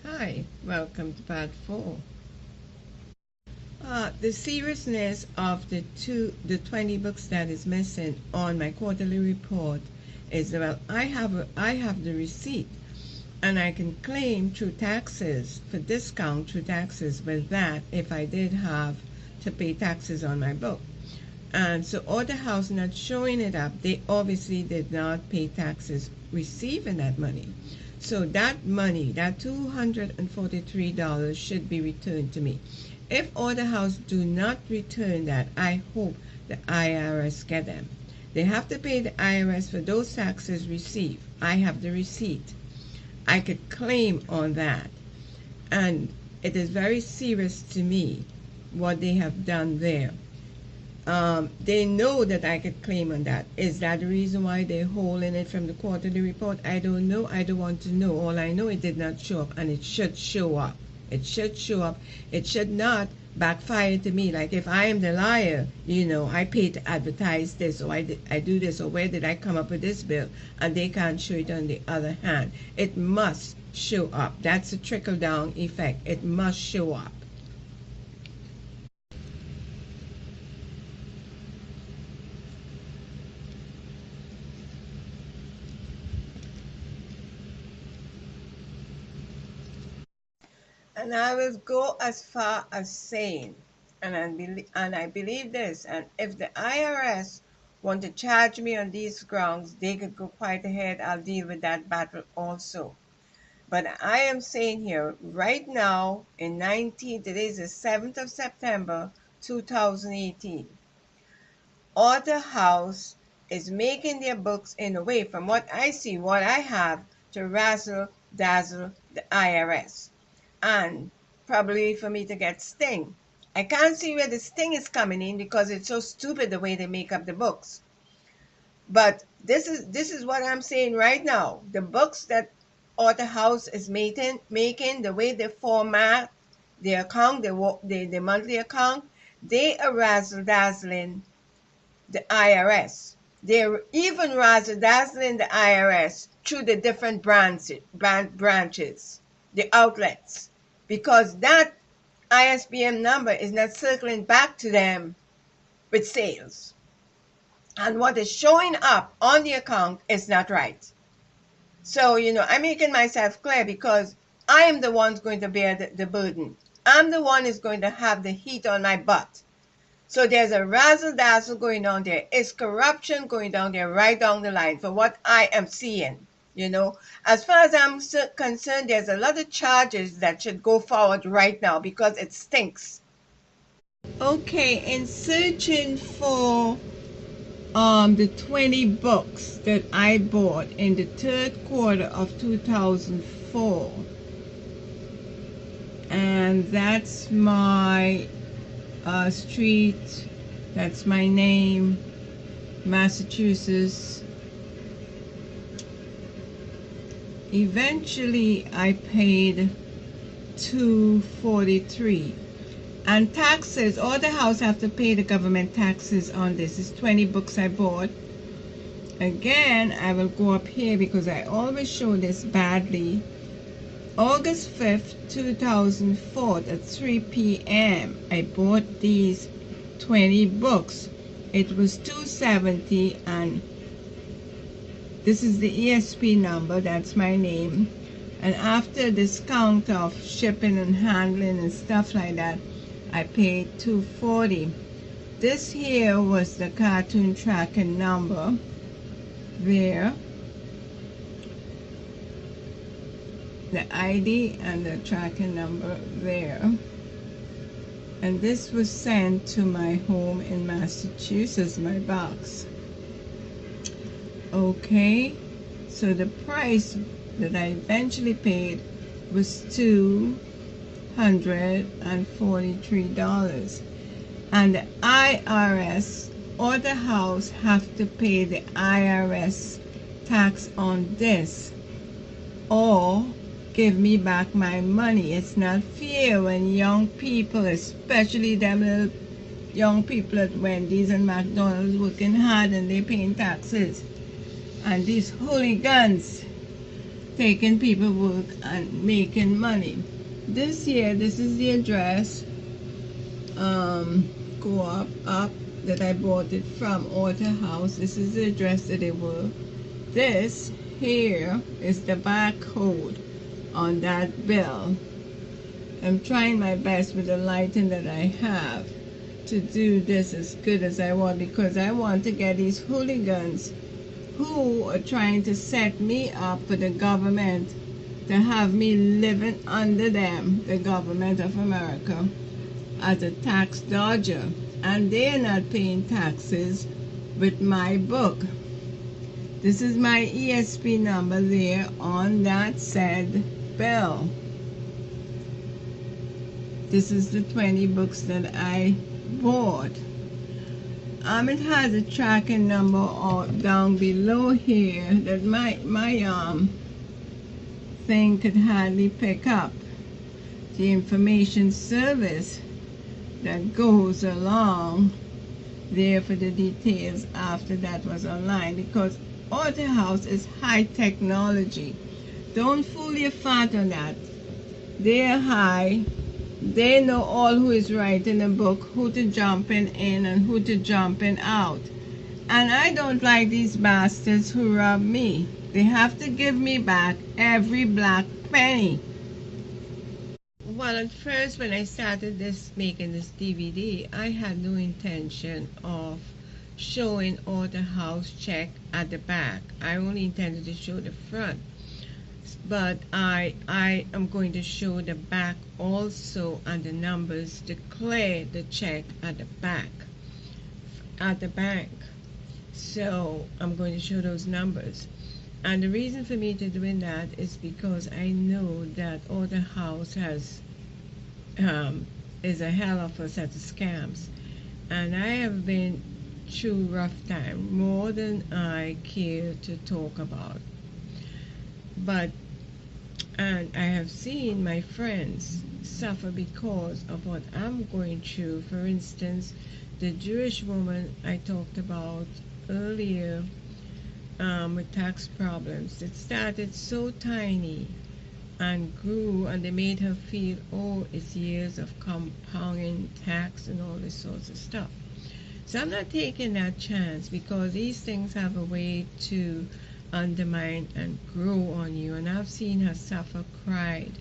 Hi, welcome to part 4. The seriousness of the 20 books that is missing on my quarterly report is, well, I have the receipt and I can claim through taxes for discount through taxes with that if I did have to pay taxes on my book. And so Order House not showing it up, they obviously did not pay taxes receiving that money. So that money, that $243 should be returned to me. If Order House do not return that, I hope the IRS get them. They have to pay the IRS for those taxes received. I have the receipt. I could claim on that. And it is very serious to me what they have done there. They know that I could claim on that. Is that the reason why they're holding it from the quarterly report? I don't know. I don't want to know. All I know, it did not show up, and it should show up. It should show up. It should not backfire to me. Like if I am the liar, I pay to advertise this, or I do this, or where did I come up with this bill, and they can't show it on the other hand. It must show up. That's a trickle-down effect. It must show up. And I will go as far as saying, and I believe this, and if the IRS want to charge me on these grounds, they could go quite ahead. I'll deal with that battle also. But I am saying here, right now, today is the 7th of September, 2018, Order House is making their books in a way, from what I see, what I have, to razzle dazzle the IRS. And probably for me to get sting. I can't see where the sting is coming in because it's so stupid the way they make up the books. But this is what I'm saying right now. The books that Order House is making the way they format the account, the monthly account, they are razzle dazzling the IRS. They're even razzle dazzling the IRS through the different branches, the outlets, because that ISBN number is not circling back to them with sales. And what is showing up on the account is not right. So, I'm making myself clear because I am the one going to bear the burden. I'm the one who's going to have the heat on my butt. So there's a razzle-dazzle going on there. It's corruption going down there right down the line for what I am seeing. As far as I'm concerned, there's a lot of charges that should go forward right now because it stinks. Okay, in searching for the 20 books that I bought in the third quarter of 2004, and that's my street, that's my name, Massachusetts. Eventually I paid $243, and taxes, Order House have to pay the government taxes on this. It's 20 books I bought. Again, I will go up here because I always show this badly. August 5th, 2004 at 3 p.m. I bought these 20 books. It was $270, and this is the ESP number, that's my name. And after discount of shipping and handling and stuff like that, I paid $240. This here was the cartoon tracking number there, the ID and the tracking number there. And this was sent to my home in Massachusetts, my box. Okay, so the price that I eventually paid was $243. And the IRS, Order House, have to pay the IRS tax on this or give me back my money. It's not fair when young people, especially them little young people at Wendy's and McDonald's, working hard and they paying taxes, and these hooligans taking people work and making money. This year, this is the address, co-op that I bought it from, Order House. This is the address that they were. This here is the barcode on that bill. I'm trying my best with the lighting that I have to do this as good as I want, because I want to get these hooligans who are trying to set me up for the government to have me living under them, the government of America, as a tax dodger. And they're not paying taxes with my book. This is my ESP number there on that said bill. This is the 20 books that I bought. It has a tracking number down below here that my thing could hardly pick up. The information service that goes along there for the details after that was online, because Order House is high technology. Don't fool your fat on that. They're high. They know all who is writing a book, who to jump in and who to jump in out. And I don't like these bastards who rob me. They have to give me back every black penny. Well, at first when I started making this DVD, I had no intention of showing Order House check at the back. I only intended to show the front. But I am going to show the back also, and the numbers to clear the check at the back, at the bank. So I'm going to show those numbers. And the reason for me to doing that is because I know that Order House has is a hell of a set of scams. And I have been through rough time, more than I care to talk about. And I have seen my friends suffer because of what I'm going through. For instance, the Jewish woman I talked about earlier with tax problems. It started so tiny and grew, and they made her feel, oh, it's years of compounding tax and all this sorts of stuff. So I'm not taking that chance, because these things have a way to undermine and grow on you. And I've seen her suffer, cried,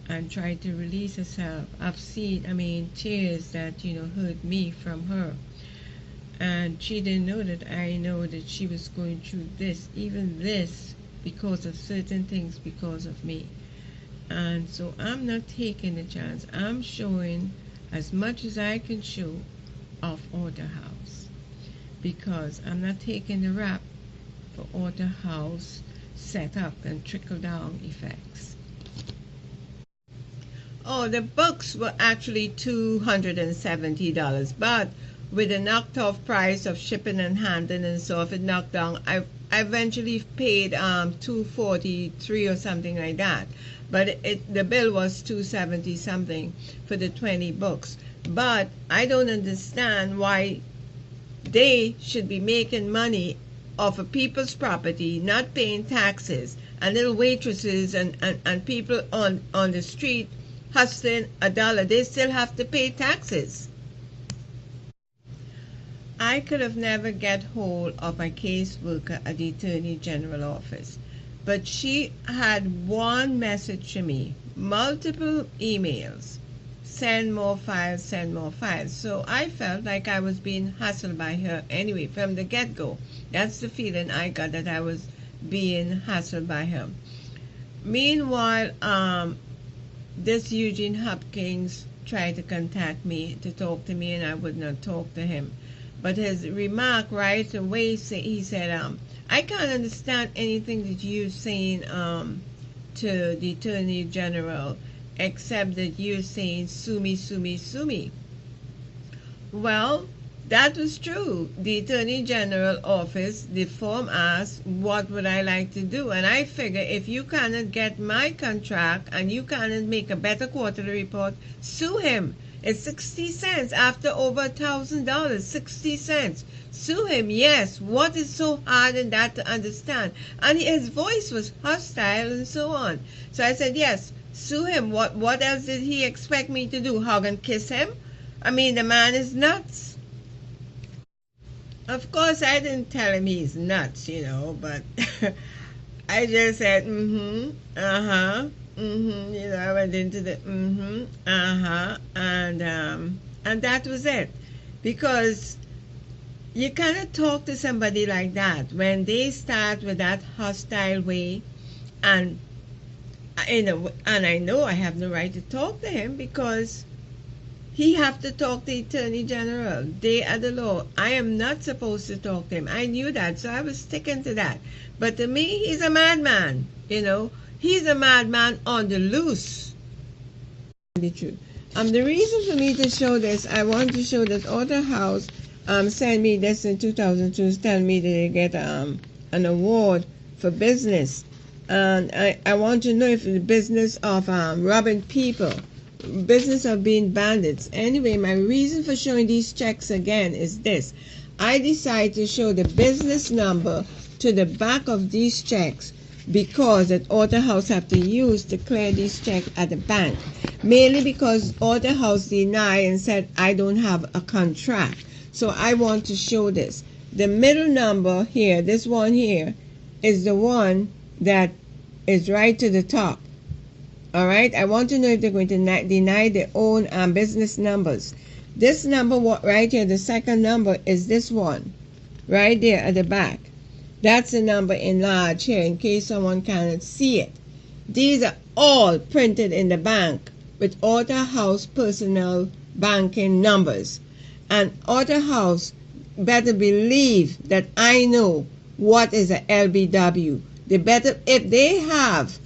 and tried to release herself. I've seen, tears that, hurt me from her. And she didn't know that I know that she was going through this, even this, because of certain things, because of me. And so I'm not taking the chance. I'm showing as much as I can show of Order House, because I'm not taking the rap for Order House setup and trickle down effects. Oh, the books were actually $270, but with the knocked off price of shipping and handling and so if it knocked down, I eventually paid $243 or something like that. But the bill was $270 something for the 20 books. But I don't understand why they should be making money off of people's property, not paying taxes, and little waitresses and people on the street hustling $1, they still have to pay taxes. I could have never get hold of my caseworker at the Attorney General office, but she had one message to me, multiple emails, send more files, send more files. So I felt like I was being hassled by her anyway from the get-go. That's the feeling I got, that I was being hassled by her. Meanwhile, this Eugene Hopkins tried to contact me to talk to me, and I would not talk to him. But his remark right away, he said, I can't understand anything that you're saying to the Attorney General, except that you're saying, sue me, sue me, sue me. Well, that was true. The Attorney General office, the form asked, what would I like to do? And I figure if you cannot get my contract and you cannot make a better quarterly report, sue him. It's 60 cents after over $1,000, 60 cents. Sue him, yes. What is so hard in that to understand? And his voice was hostile and so on. So I said, yes, sue him. What else did he expect me to do? Hug and kiss him? I mean, the man is nuts. Of course, I didn't tell him he's nuts, but I just said, I went into the and that was it. Because you cannot talk to somebody like that when they start with that hostile way, and and I know I have no right to talk to him because he have to talk to the Attorney General. They are the law. I am not supposed to talk to him. I knew that, so I was sticking to that. But to me, he's a madman. He's a madman on the loose. The truth. The reason for me to show this, I want to show that Author House sent me this in 2002, telling me that they get an award for business. And I want to know if the business of robbing people, business of being bandits. Anyway, my reason for showing these checks again is this. I decided to show the business number to the back of these checks because that Author House have to use to clear these checks at the bank. Mainly because Author House denied and said I don't have a contract. So I want to show this. The middle number here, this one here, is the one that is right to the top. All right, I want to know if they're going to deny their own business numbers. This number right here, the second number, is this one right there at the back. That's the number in large here in case someone cannot see it. These are all printed in the bank with Author House personal banking numbers. And Author House better believe that I know what is a LBW. They better, if they have,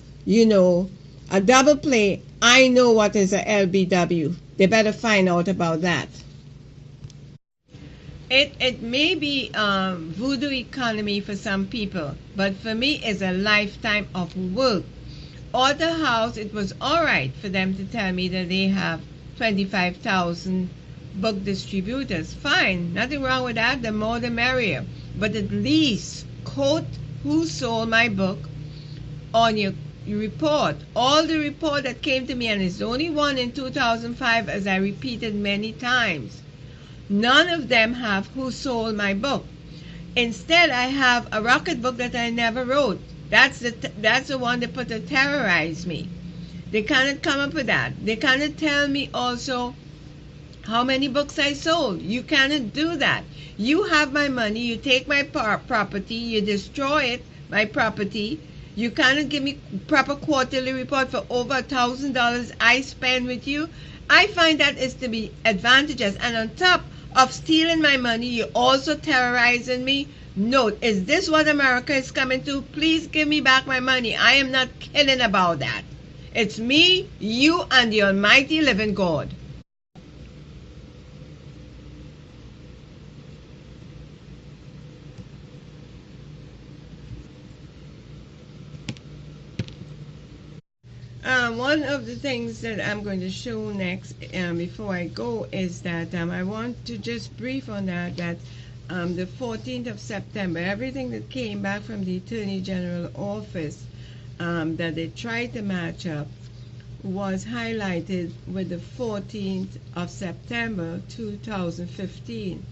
a double play, I know what is a LBW. They better find out about that. It may be voodoo economy for some people, but for me it's a lifetime of work. Author House, it was all right for them to tell me that they have 25,000 book distributors. Fine, nothing wrong with that. The more the merrier. But at least quote who sold my book on your report. All the report that came to me, and it's only one in 2005, as I repeated many times. None of them have who sold my book. Instead, I have a rocket book that I never wrote. That's the one that put to terrorize me. They cannot come up with that. They cannot tell me also how many books I sold. You cannot do that. You have my money. You take my property. You destroy it, my property. You cannot give me proper quarterly report for over $1,000 I spend with you. I find that is to be advantageous. And on top of stealing my money, you also terrorizing me. Note, is this what America is coming to? Please give me back my money. I am not kidding about that. It's me, you, and the almighty living God. One of the things that I'm going to show next before I go is that I want to just brief on that the 14th of September, everything that came back from the Attorney General office that they tried to match up was highlighted with the 14th of September 2015.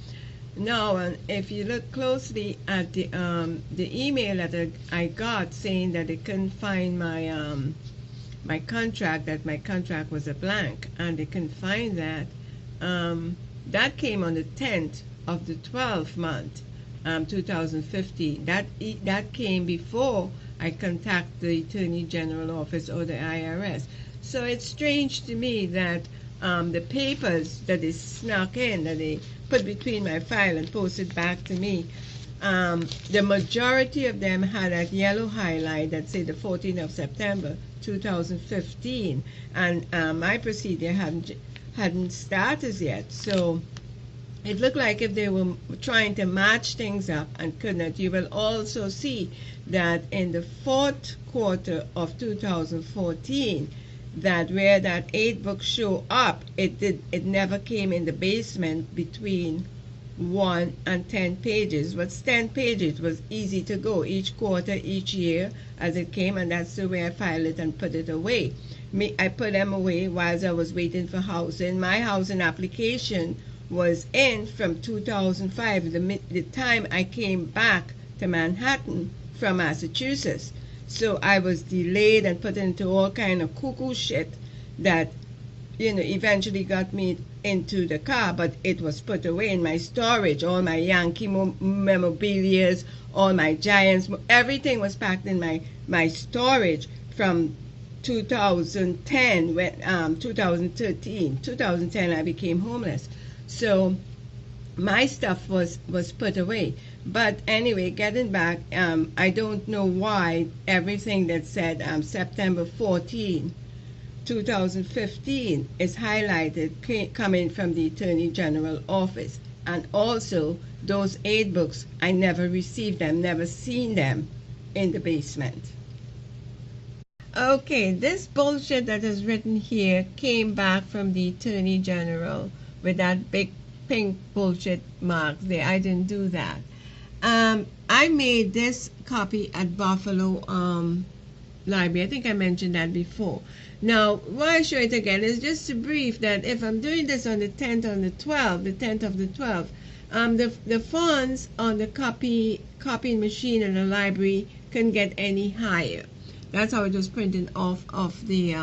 Now, if you look closely at the email that I got saying that they couldn't find my contract, that my contract was a blank, and they couldn't find that, that came on the 10th of the 12th month, 2015. That came before I contacted the Attorney General office or the IRS. So it's strange to me that the papers that they snuck in, that they put between my file and posted back to me, the majority of them had that yellow highlight that said the 14th of September 2015, and my procedure hadn't started yet. So it looked like if they were trying to match things up and could not. You will also see that in the fourth quarter of 2014, that where that 8 books show up, it never came in the basement between 1 and 10 pages. What's 10 pages was easy to go each quarter, each year as it came, and that's the way I filed it and put it away. I put them away while I was waiting for housing. My housing application was in from 2005, the time I came back to Manhattan from Massachusetts. So I was delayed and put into all kind of cuckoo shit that eventually got me into the car, but it was put away in my storage. All my Yankee memorabilia, all my Giants, everything was packed in my storage from 2010, 2013. 2010, I became homeless. So my stuff was put away. But anyway, getting back, I don't know why everything that said September 14, 2015 is highlighted coming from the Attorney General office. And also, those 8 books, I never received them, never seen them in the basement. Okay, this bullshit that is written here came back from the Attorney General with that big pink bullshit mark there. I didn't do that. I made this copy at Buffalo Library. I think I mentioned that before. Now, why I show it again is just to brief that if I'm doing this on the 10th on the 12th, the 10th of the 12th, the fonts on the copying machine in the library can get any higher. That's how it was printed off of the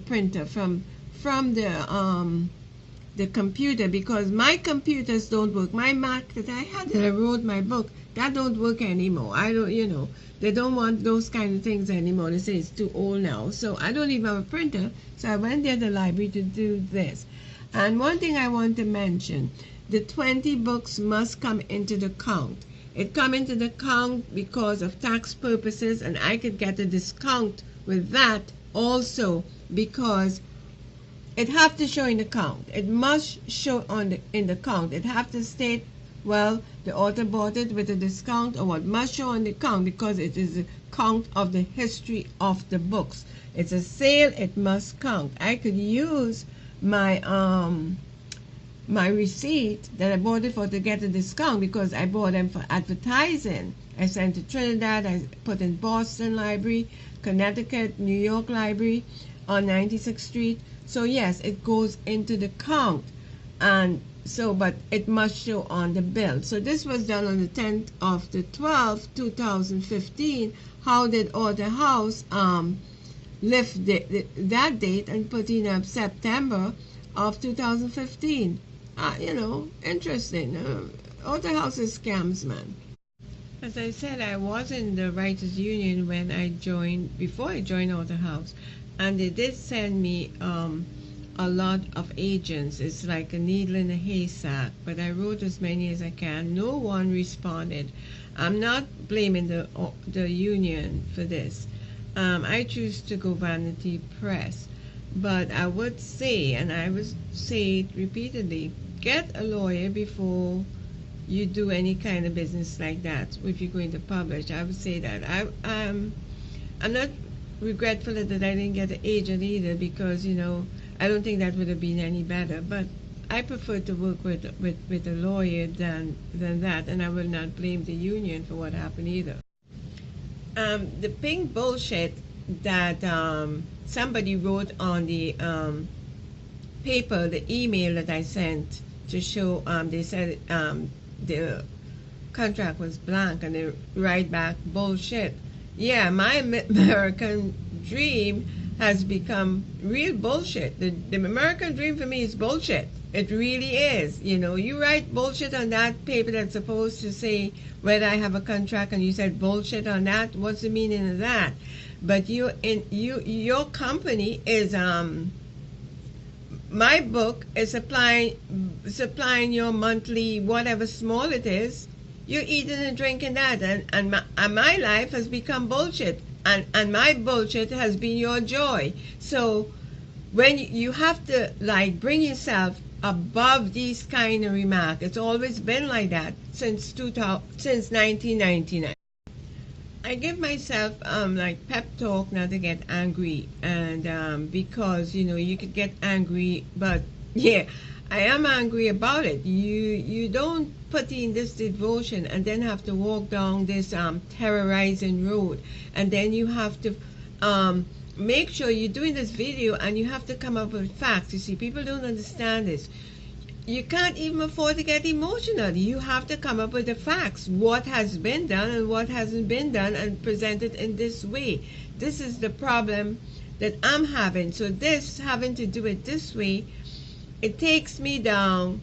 printer from the computer, because my computers don't work. My Mac that I had that I wrote my book, that don't work anymore. I don't, they don't want those kind of things anymore. They say it's too old now. So I don't even have a printer. So I went there to the library to do this. And one thing I want to mention, the 20 books must come into the count. It come into the count because of tax purposes, and I could get a discount with that also because it have to show in the count. It must show in the count. It have to state, well, the author bought it with a discount, or what must show on the count, because it is a count of the history of the books. It's a sale, it must count. I could use my my receipt that I bought it for to get a discount because I bought them for advertising. I sent to Trinidad, I put in Boston Library, Connecticut, New York Library on 96th Street. So yes, it goes into the count, and so, but it must show on the bill. So this was done on the 10th of the 12th, 2015. How did Author House lift that date and put in September of 2015? Interesting. Author House is scams, man. As I said, I was in the Writers Union when before I joined Author House. And they did send me a lot of agents. It's like a needle in a haystack. But I wrote as many as I can. No one responded. I'm not blaming the union for this. I choose to go Vanity Press. But I would say, and I would say it repeatedly, get a lawyer before you do any kind of business like that. If you're going to publish, I would say that. I'm not regretful that I didn't get an agent either, because I don't think that would have been any better. But I prefer to work with a lawyer than that, and I will not blame the union for what happened either. The pink bullshit that somebody wrote on the paper, the email that I sent to show, they said the contract was blank, and they write back bullshit. Yeah, my American dream has become real bullshit. The American dream for me is bullshit. It really is. You write bullshit on that paper that's supposed to say whether I have a contract, and you said bullshit on that. What's the meaning of that? But your company is my book is supplying your monthly whatever small it is. You're eating and drinking that, and my life has become bullshit, and my bullshit has been your joy. So when you have to bring yourself above these kind of remarks, it's always been like that since 1999. I give myself pep talk not to get angry, and because you could get angry, but Yeah, I am angry about it. You don't put in this devotion and then have to walk down this terrorizing road, and then you have to make sure you're doing this video and you have to come up with facts. You see, people don't understand this. You can't even afford to get emotional. You have to come up with the facts, what has been done and what hasn't been done, and present it in this way. This is the problem that I'm having. So this, having to do it this way, it takes me down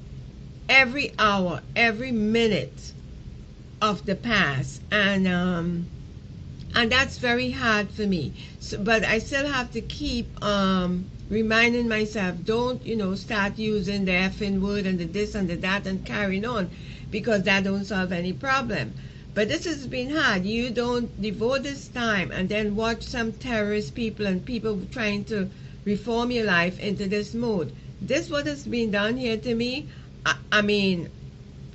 every hour, every minute of the past, and that's very hard for me. So, but I still have to keep reminding myself, don't start using the effing word and the this and the that and carrying on, because that don't solve any problem. But this has been hard. You don't devote this time and then watch some terrorist people and people trying to reform your life into this mode. This what has been done here to me. I mean,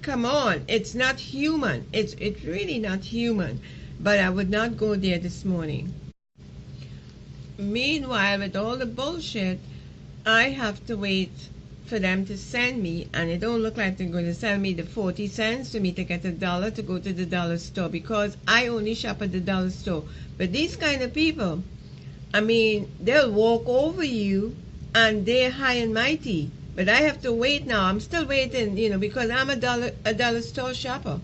come on, it's not human. It's really not human. But I would not go there this morning. Meanwhile, with all the bullshit, I have to wait for them to send me, and it don't look like they're going to send me the 40 cents for me to get $1 to go to the dollar store, because I only shop at the dollar store. But these kind of people, I mean, they'll walk over you and they're high and mighty. But I have to wait now. I'm still waiting, because I'm a dollar store shopper.